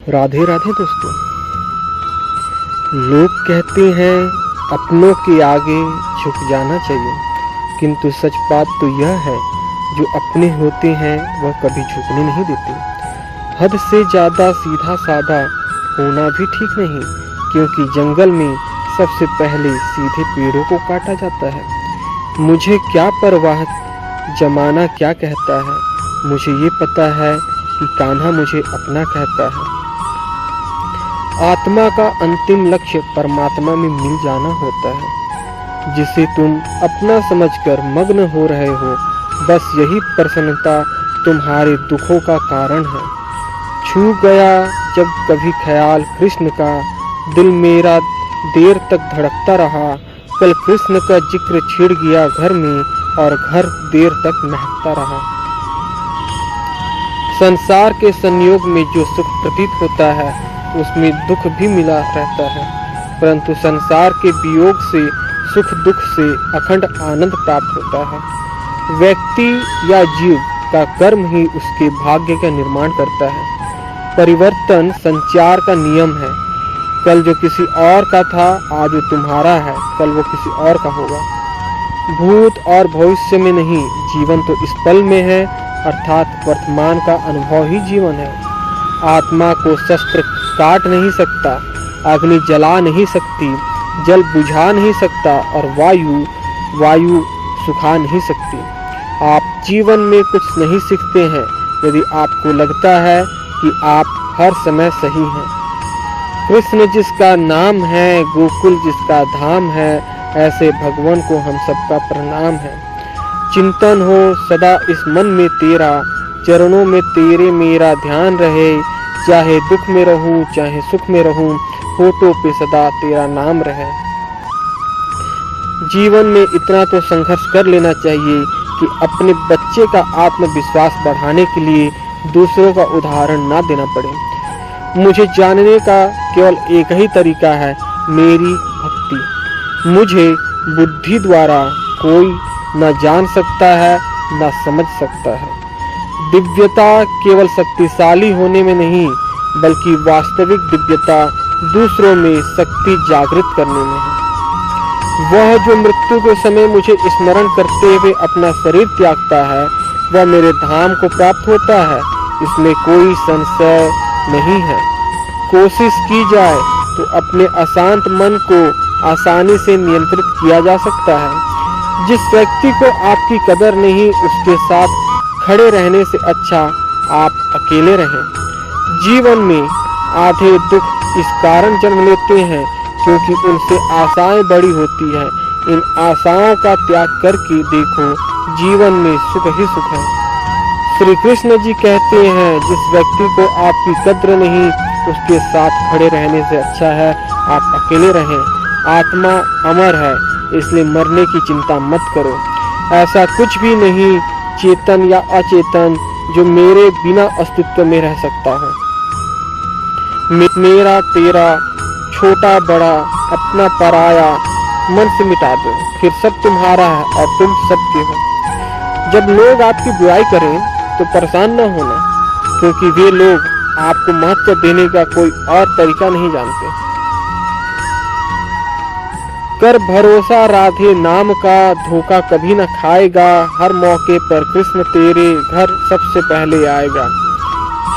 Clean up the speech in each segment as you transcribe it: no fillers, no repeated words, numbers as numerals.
राधे राधे दोस्तों। लोग कहते हैं अपनों के आगे झुक जाना चाहिए, किंतु सच बात तो यह है जो अपने होते हैं वह कभी झुकने नहीं देते। हद से ज़्यादा सीधा साधा होना भी ठीक नहीं, क्योंकि जंगल में सबसे पहले सीधे पेड़ों को काटा जाता है। मुझे क्या परवाह जमाना क्या कहता है, मुझे ये पता है कि कान्हा मुझे अपना कहता है। आत्मा का अंतिम लक्ष्य परमात्मा में मिल जाना होता है, जिसे तुम अपना समझकर मग्न हो रहे हो। बस यही प्रसन्नता तुम्हारे दुखों का कारण है। छू गया जब कभी ख्याल कृष्ण का, दिल मेरा देर तक धड़कता रहा। कल कृष्ण का जिक्र छिड़ गया घर में, और घर देर तक महकता रहा। संसार के संयोग में जो सुख प्रतीत होता है उसमें दुख भी मिला रहता है, परंतु संसार के वियोग से सुख दुख से अखंड आनंद प्राप्त होता है। व्यक्ति या जीव का कर्म ही उसके भाग्य का निर्माण करता है। परिवर्तन संचार का नियम है। कल जो किसी और का था आज वो तुम्हारा है, कल वो किसी और का होगा। भूत और भविष्य में नहीं, जीवन तो इस पल में है, अर्थात वर्तमान का अनुभव ही जीवन है। आत्मा को शस्त्र काट नहीं सकता, अग्नि जला नहीं सकती, जल बुझा नहीं सकता, और वायु सुखा नहीं सकती। आप जीवन में कुछ नहीं सीखते हैं यदि आपको लगता है कि आप हर समय सही हैं। कृष्ण जिसका नाम है, गोकुल जिसका धाम है, ऐसे भगवान को हम सबका प्रणाम है। चिंतन हो सदा इस मन में तेरा, चरणों में तेरे मेरा ध्यान रहे। चाहे दुख में रहूं चाहे सुख में रहूं, होठों पे सदा तेरा नाम रहे। जीवन में इतना तो संघर्ष कर लेना चाहिए कि अपने बच्चे का आत्मविश्वास बढ़ाने के लिए दूसरों का उदाहरण ना देना पड़े। मुझे जानने का केवल एक ही तरीका है, मेरी भक्ति। मुझे बुद्धि द्वारा कोई न जान सकता है न समझ सकता है। दिव्यता केवल शक्तिशाली होने में नहीं, बल्कि वास्तविक दिव्यता दूसरों में शक्ति जागृत करने में है। वह जो मृत्यु के समय मुझे स्मरण करते हुए अपना शरीर त्यागता है, वह मेरे धाम को प्राप्त होता है, इसमें कोई संशय नहीं है। कोशिश की जाए तो अपने अशांत मन को आसानी से नियंत्रित किया जा सकता है। जिस व्यक्ति को आपकी कदर नहीं, उसके साथ खड़े रहने से अच्छा आप अकेले रहें। जीवन में आधे दुख इस कारण जन्म लेते हैं क्योंकि उनसे आशाएं बड़ी होती हैं। इन आशाओं का त्याग करके देखो, जीवन में सुख ही सुख है। श्री कृष्ण जी कहते हैं, जिस व्यक्ति को आपकी कद्र नहीं, उसके साथ खड़े रहने से अच्छा है आप अकेले रहें। आत्मा अमर है, इसलिए मरने की चिंता मत करो। ऐसा कुछ भी नहीं, चेतन या अचेतन, जो मेरे बिना अस्तित्व में रह सकता है। मेरा तेरा, छोटा बड़ा, अपना पराया मन से मिटा दो, फिर सब तुम्हारा है और तुम सबके हो। जब लोग आपकी बुराई करें तो परेशान न होना, क्योंकि वे लोग आपको महत्व देने का कोई और तरीका नहीं जानते। कर भरोसा राधे नाम का, धोखा कभी न खाएगा। हर मौके पर कृष्ण तेरे घर सबसे पहले आएगा।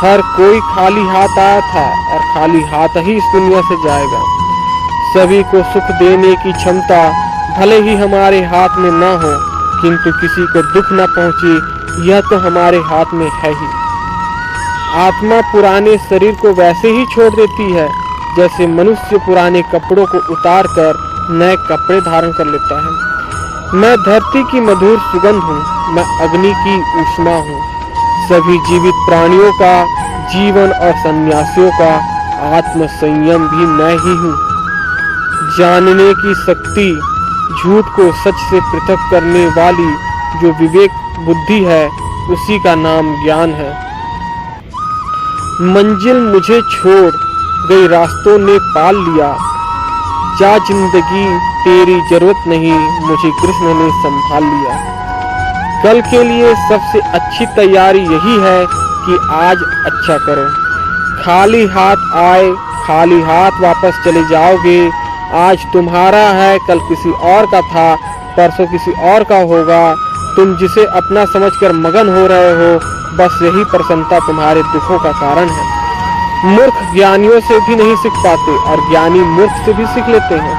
हर कोई खाली हाथ आया था और खाली हाथ ही इस दुनिया से जाएगा। सभी को सुख देने की क्षमता भले ही हमारे हाथ में ना हो, किंतु किसी को दुख न पहुंचे यह तो हमारे हाथ में है ही। आत्मा पुराने शरीर को वैसे ही छोड़ देती है जैसे मनुष्य पुराने कपड़ों को उतार कर नए कपड़े धारण कर लेता है। मैं धरती की मधुर सुगंध हूँ, मैं अग्नि की ऊष्मा हूँ। सभी जीवित प्राणियों का जीवन और सन्यासियों का आत्म संयम भी मैं ही हूँ। जानने की शक्ति, झूठ को सच से पृथक करने वाली जो विवेक बुद्धि है, उसी का नाम ज्ञान है। मंजिल मुझे छोड़ गई रास्तों ने पाल लिया। जा जिंदगी तेरी जरूरत नहीं, मुझे कृष्ण ने संभाल लिया। कल के लिए सबसे अच्छी तैयारी यही है कि आज अच्छा करो। खाली हाथ आए खाली हाथ वापस चले जाओगे। आज तुम्हारा है, कल किसी और का था, परसों किसी और का होगा। तुम जिसे अपना समझकर मगन हो रहे हो, बस यही प्रसन्नता तुम्हारे दुखों का कारण है। मूर्ख ज्ञानियों से भी नहीं सीख पाते और ज्ञानी मूर्ख से भी सीख लेते हैं।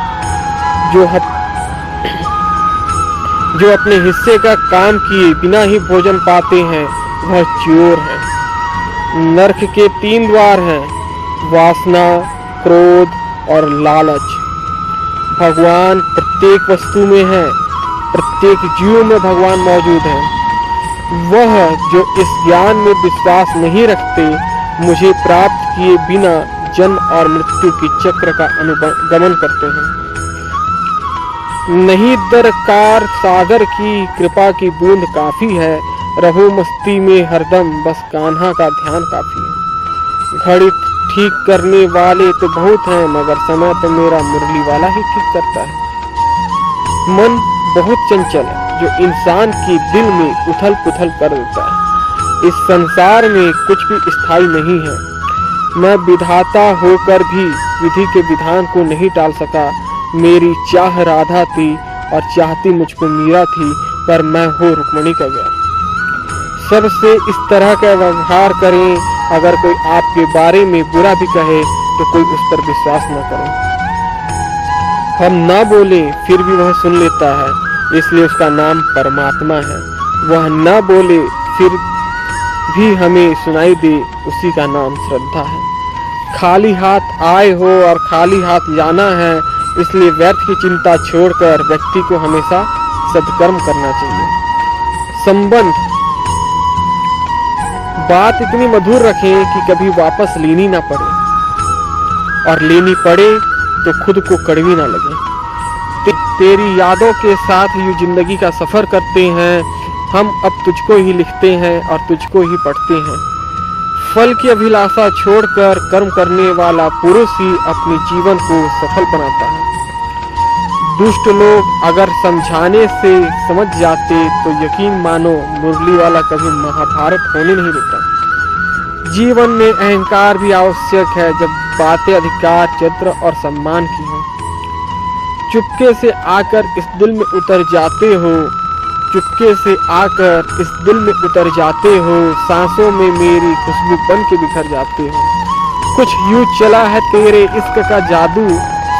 जो अपने हिस्से का काम किए बिना ही भोजन पाते हैं, वह चोर है। नरक के 3 द्वार हैं, वासना, क्रोध और लालच। भगवान प्रत्येक वस्तु में है, प्रत्येक जीव में भगवान मौजूद है। वह जो इस ज्ञान में विश्वास नहीं रखते, मुझे प्राप्त किए बिना जन्म और मृत्यु की चक्र का अनुगमन करते हैं। नहीं दरकार सागर की कृपा की बूंद काफी है, रहो मस्ती में हरदम, बस कान्हा का ध्यान काफी है। घड़ी ठीक करने वाले तो बहुत हैं, मगर समय तो मेरा मुरली वाला ही ठीक करता है। मन बहुत चंचल है, जो इंसान के दिल में उथल पुथल कर देता है। इस संसार में कुछ भी स्थायी नहीं है। मैं विधाता होकर भी विधि के विधान को नहीं टाल सका। मेरी चाह राधा थी और चाहती मुझको मीरा थी, पर मैं हो रुक्मणी का गया। सबसे इस तरह का व्यवहार करें, अगर कोई आपके बारे में बुरा भी कहे तो कोई उस पर विश्वास न करें। हम ना बोले फिर भी वह सुन लेता है, इसलिए उसका नाम परमात्मा है। वह ना बोले फिर भी हमें सुनाई दे, उसी का नाम श्रद्धा है। खाली हाथ आए हो और खाली हाथ जाना है, इसलिए व्यर्थ की चिंता छोड़कर व्यक्ति को हमेशा सत्कर्म करना चाहिए। संबंध बात इतनी मधुर रखें कि कभी वापस लेनी ना पड़े, और लेनी पड़े तो खुद को कड़वी ना लगे। तेरी यादों के साथ ही जिंदगी का सफर करते हैं। हम अब तुझको ही लिखते हैं और तुझको ही पढ़ते हैं। फल की अभिलाषा छोड़कर कर्म करने वाला पुरुष ही अपने जीवन को सफल बनाता है। दुष्ट लोग अगर समझाने से समझ जाते तो यकीन मानो मुरली वाला कभी महाभारत होने नहीं देता। जीवन में अहंकार भी आवश्यक है, जब बातें अधिकार, चरित्र और सम्मान की हो। चुपके से आकर इस दिल में उतर जाते हो, चुपके से आकर इस दिल में उतर जाते हो, सांसों में मेरी खुशबू बन के बिखर जाते हो। कुछ यूं चला है तेरे इश्क का जादू,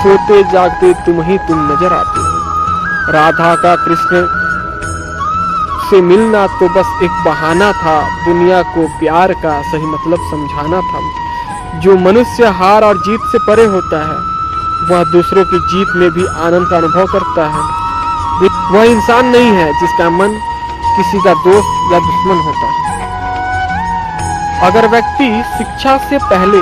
सोते जागते तुम ही तुम नजर आते हो। राधा का कृष्ण से मिलना तो बस एक बहाना था, दुनिया को प्यार का सही मतलब समझाना था। जो मनुष्य हार और जीत से परे होता है, वह दूसरों की जीत में भी आनंद का अनुभव करता है। वह इंसान नहीं है जिसका मन किसी का दोस्त या दुश्मन होता है। अगर व्यक्ति शिक्षा से पहले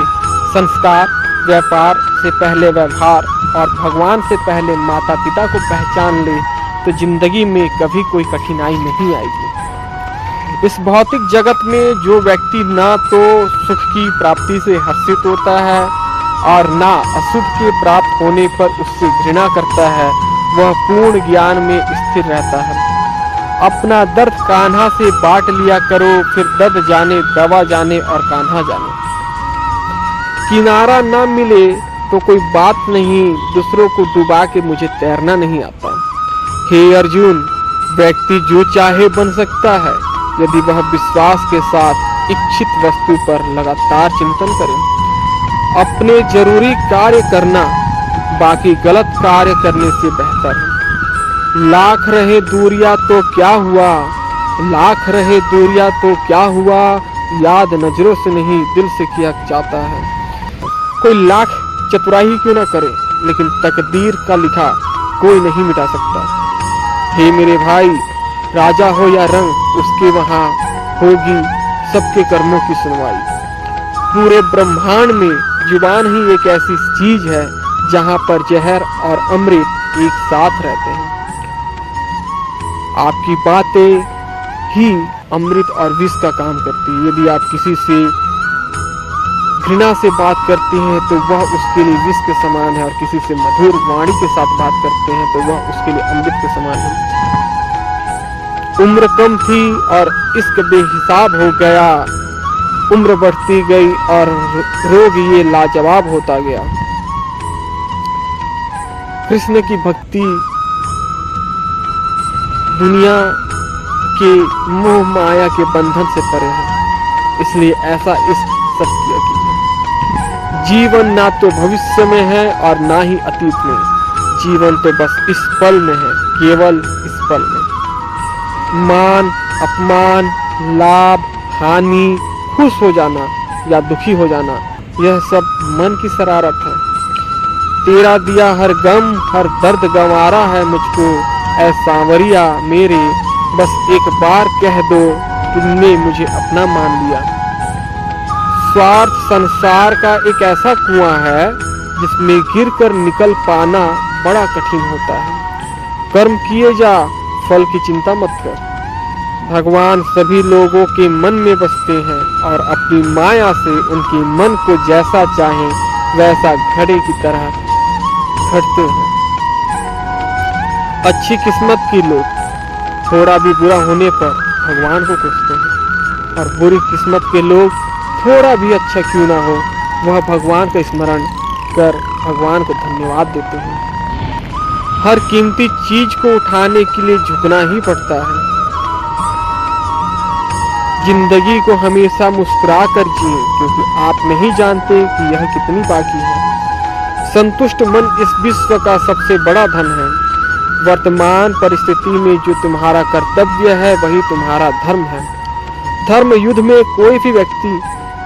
संस्कार, व्यापार से पहले व्यवहार और भगवान से पहले माता पिता को पहचान ले, तो जिंदगी में कभी कोई कठिनाई नहीं आएगी। इस भौतिक जगत में जो व्यक्ति ना तो सुख की प्राप्ति से हर्षित होता है और ना अशुभ के प्राप्त होने पर उससे घृणा करता है, वह पूर्ण ज्ञान में स्थिर रहता है। अपना दर्द कान्हा से बांट लिया करो, फिर दर्द जाने दवा जाने और कान्हा जाने। किनारा ना मिले तो कोई बात नहीं, दूसरों को डुबा के मुझे तैरना नहीं आता। हे अर्जुन, व्यक्ति जो चाहे बन सकता है, यदि वह विश्वास के साथ इच्छित वस्तु पर लगातार चिंतन करे। अपने जरूरी कार्य करना बाकी गलत कार्य करने से बेहतर है। लाख रहे दूरिया तो क्या हुआ, लाख रहे दूरिया तो क्या हुआ, याद नजरों से नहीं दिल से किया जाता है। कोई लाख चतुराई क्यों ना करे, लेकिन तकदीर का लिखा कोई नहीं मिटा सकता। हे मेरे भाई, राजा हो या रंग, उसके वहां होगी सबके कर्मों की सुनवाई। पूरे ब्रह्मांड में जुबान ही एक ऐसी चीज है जहां पर जहर और अमृत एक साथ रहते हैं। आपकी बातें ही अमृत और विष का काम करती है। यदि आप किसी से घृणा से बात करते हैं तो वह उसके लिए विष के समान है, और किसी से मधुर वाणी के साथ बात करते हैं तो वह उसके लिए अमृत के समान है। उम्र कम थी और इश्क बेहिसाब हो गया, उम्र बढ़ती गई और रोग ये लाजवाब होता गया। कृष्ण की भक्ति दुनिया के मोह माया के बंधन से परे है, इसलिए ऐसा इष्ट सत्य कीजिए। जीवन ना तो भविष्य में है और ना ही अतीत में, जीवन तो बस इस पल में है, केवल इस पल में। मान अपमान, लाभ हानि, खुश हो जाना या दुखी हो जाना, यह सब मन की शरारत है। तेरा दिया हर गम हर दर्द गंवारा है मुझको, ऐ सांवरिया मेरे, बस एक बार कह दो तुमने मुझे अपना मान लिया। स्वार्थ संसार का एक ऐसा कुआं है जिसमें गिरकर निकल पाना बड़ा कठिन होता है। कर्म किए जा, फल की चिंता मत कर। भगवान सभी लोगों के मन में बसते हैं और अपनी माया से उनके मन को जैसा चाहें वैसा घड़े की तरह घड़ते हैं। अच्छी किस्मत के लोग थोड़ा भी बुरा होने पर भगवान को कोसते हैं, और बुरी किस्मत के लोग थोड़ा भी अच्छा क्यों ना हो, वह भगवान का स्मरण कर भगवान को धन्यवाद देते हैं। हर कीमती चीज को उठाने के लिए झुकना ही पड़ता है। जिंदगी को हमेशा मुस्कुरा कर जिए, क्योंकि आप नहीं जानते कि यह कितनी बाकी है। संतुष्ट मन इस विश्व का सबसे बड़ा धन है। वर्तमान परिस्थिति में जो तुम्हारा कर्तव्य है वही तुम्हारा धर्म है। धर्म युद्ध में कोई भी व्यक्ति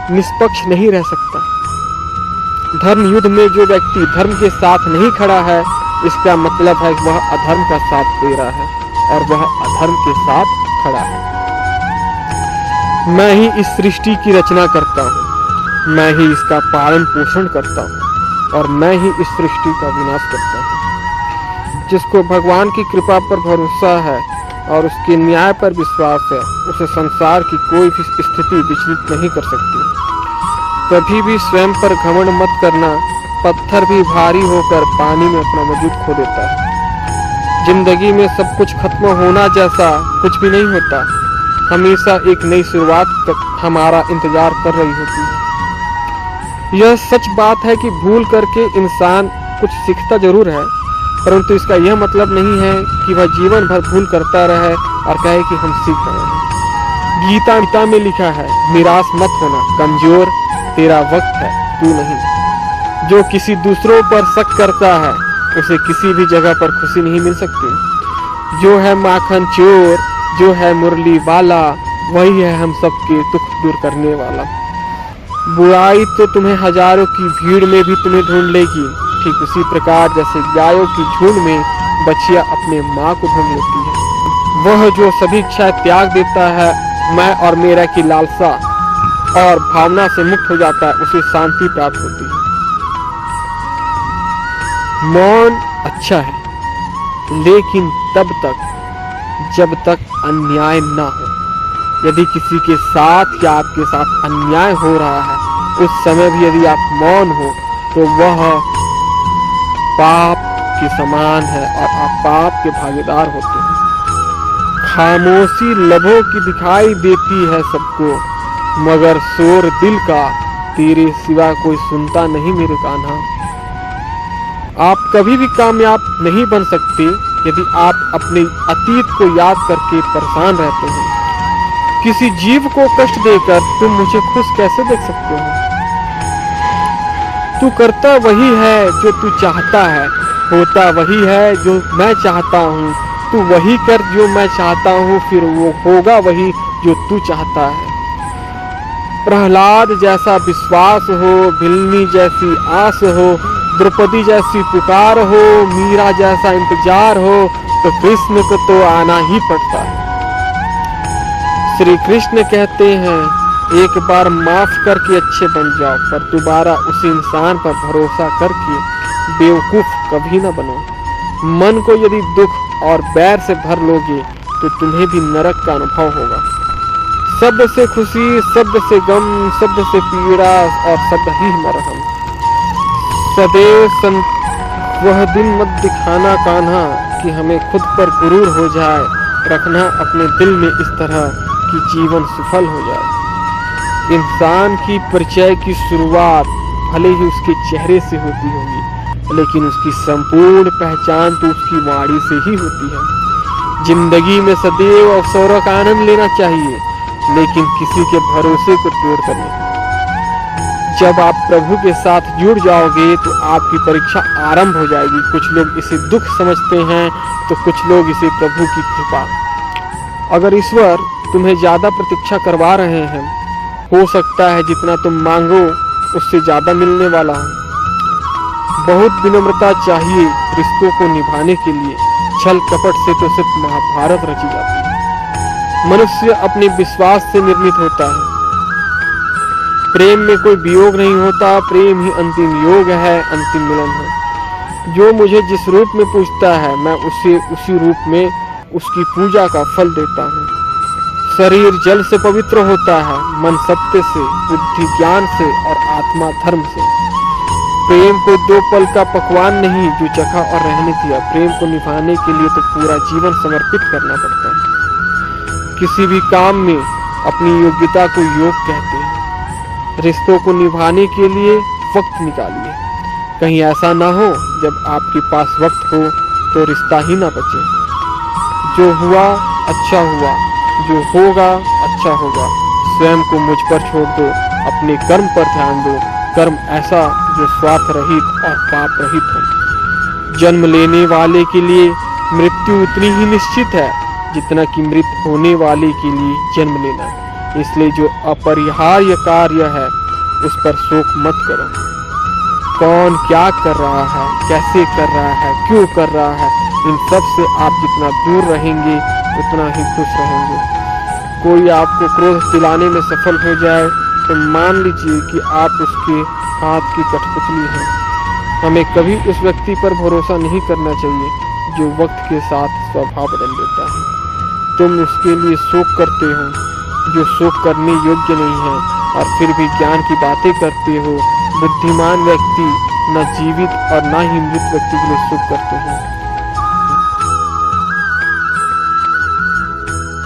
निष्पक्ष नहीं रह सकता। धर्म युद्ध में जो व्यक्ति धर्म के साथ नहीं खड़ा है, इसका मतलब है कि वह अधर्म का साथ दे रहा है और वह अधर्म के साथ खड़ा है। मैं ही इस सृष्टि की रचना करता हूँ, मैं ही इसका पालन पोषण करता हूँ और मैं ही इस सृष्टि का विनाश करता हूँ। जिसको भगवान की कृपा पर भरोसा है और उसके न्याय पर विश्वास है, उसे संसार की कोई भी स्थिति विचलित नहीं कर सकती। कभी भी स्वयं पर घमंड मत करना, पत्थर भी भारी होकर पानी में अपना वजूद खो देता है। जिंदगी में सब कुछ खत्म होना जैसा कुछ भी नहीं होता, हमेशा एक नई शुरुआत हमारा इंतजार कर रही होती है। यह सच बात है कि भूल करके इंसान कुछ सीखता जरूर है, परंतु इसका यह मतलब नहीं है कि वह जीवन भर भूल करता रहे और कहे कि हम सीख रहे हैं। गीता में लिखा है, निराश मत होना, कमजोर तेरा वक्त है, तू नहीं। जो किसी दूसरों पर शक करता है उसे किसी भी जगह पर खुशी नहीं मिल सकती। जो है माखन चोर, जो है मुरली वाला, वही है हम सबके दुख दूर करने वाला। बुराई तो तुम्हें हजारों की भीड़ में भी तुम्हें ढूंढ लेगी, ठीक उसी प्रकार जैसे गायों की झुंड में बछिया अपने माँ को ढूंढ लेती है। वह जो सभी इच्छाएं त्याग देता है, मैं और मेरा की लालसा और भावना से मुक्त हो जाता है, उसे शांति प्राप्त होती है। मौन अच्छा है, लेकिन तब तक जब तक अन्याय ना हो। यदि किसी के साथ या आपके साथ अन्याय हो रहा है, उस समय भी यदि आप मौन हो तो वह पाप के समान है और आप पाप के भागीदार होते हैं। खामोशी लबों की दिखाई देती है सबको, मगर शोर दिल का तेरे सिवा कोई सुनता नहीं मेरे कान्हा। आप कभी भी कामयाब नहीं बन सकते यदि आप अपने अतीत को याद करके परेशान रहते हैं। किसी जीव को कष्ट देकर तुम मुझे खुश कैसे देख सकते हो? तू करता वही है जो तू चाहता है, होता वही है जो मैं चाहता हूँ। तू वही कर जो मैं चाहता हूँ, फिर वो होगा वही जो तू चाहता है। प्रहलाद जैसा विश्वास हो, भिलनी जैसी आस हो, द्रौपदी जैसी पुकार हो, मीरा जैसा इंतजार हो, तो कृष्ण को तो आना ही पड़ता है। श्री कृष्ण कहते हैं, एक बार माफ करके अच्छे बन जाओ, पर दोबारा उसी इंसान पर भरोसा करके बेवकूफ कभी न बनो। मन को यदि दुख और बैर से भर लोगे तो तुम्हें भी नरक का अनुभव होगा। शब्द से खुशी, शब्द से गम, शब्द से पीड़ा और शब्द ही मरहम। सदैव वह दिन मत दिखाना कान्हा कि हमें खुद पर गुरूर हो जाए। रखना अपने दिल में इस तरह कि जीवन सफल हो जाए। इंसान की परिचय की शुरुआत भले ही उसके चेहरे से होती होगी, लेकिन उसकी संपूर्ण पहचान तो उसकी वाणी से ही होती है। जिंदगी में सदैव अवसरों का आनंद लेना चाहिए, लेकिन किसी के भरोसे को तोड़कर नहीं। जब आप प्रभु के साथ जुड़ जाओगे तो आपकी परीक्षा आरंभ हो जाएगी। कुछ लोग इसे दुख समझते हैं तो कुछ लोग इसे प्रभु की कृपा। अगर ईश्वर तुम्हें ज्यादा प्रतीक्षा करवा रहे हैं, हो सकता है जितना तुम मांगो उससे ज्यादा मिलने वाला हो। बहुत विनम्रता चाहिए रिश्तों को निभाने के लिए। छल कपट से तो सिर्फ महाभारत रची जाती है। मनुष्य अपने विश्वास से निर्मित होता है। प्रेम में कोई वियोग नहीं होता, प्रेम ही अंतिम योग है, अंतिम मिलन है। जो मुझे जिस रूप में पूजता है, मैं उसे उसी रूप में उसकी पूजा का फल देता हूँ। शरीर जल से पवित्र होता है, मन सत्य से, बुद्धि ज्ञान से और आत्मा धर्म से। प्रेम को 2 पल का पकवान नहीं जो चखा और रहने दिया। प्रेम को निभाने के लिए तो पूरा जीवन समर्पित करना पड़ता है। किसी भी काम में अपनी योग्यता को योग कहते हैं। रिश्तों को निभाने के लिए वक्त निकालिए। कहीं ऐसा ना हो जब आपके पास वक्त हो तो रिश्ता ही ना बचे। जो हुआ अच्छा हुआ, जो होगा अच्छा होगा। स्वयं को मुझ पर छोड़ दो, अपने कर्म पर ध्यान दो। कर्म ऐसा जो स्वार्थ रहित और पाप रहित हो। जन्म लेने वाले के लिए मृत्यु उतनी ही निश्चित है जितना कि मृत होने वाले के लिए जन्म लेना। इसलिए जो अपरिहार्य कार्य है उस पर शोक मत करो। कौन क्या कर रहा है, कैसे कर रहा है, क्यों कर रहा है, इन सब से आप जितना दूर रहेंगे उतना ही खुश रहेंगे। कोई आपको क्रोध दिलाने में सफल हो जाए तो मान लीजिए कि आप उसके हाथ की कठपुतली हैं। हमें कभी उस व्यक्ति पर भरोसा नहीं करना चाहिए जो वक्त के साथ स्वभाव बदल देता है। तुम उसके लिए शोक करते हो जो शोक करने योग्य नहीं है, और फिर भी ज्ञान की बातें करते हो। बुद्धिमान व्यक्ति न जीवित और न ही मृत व्यक्ति के लिए शोक करते हैं।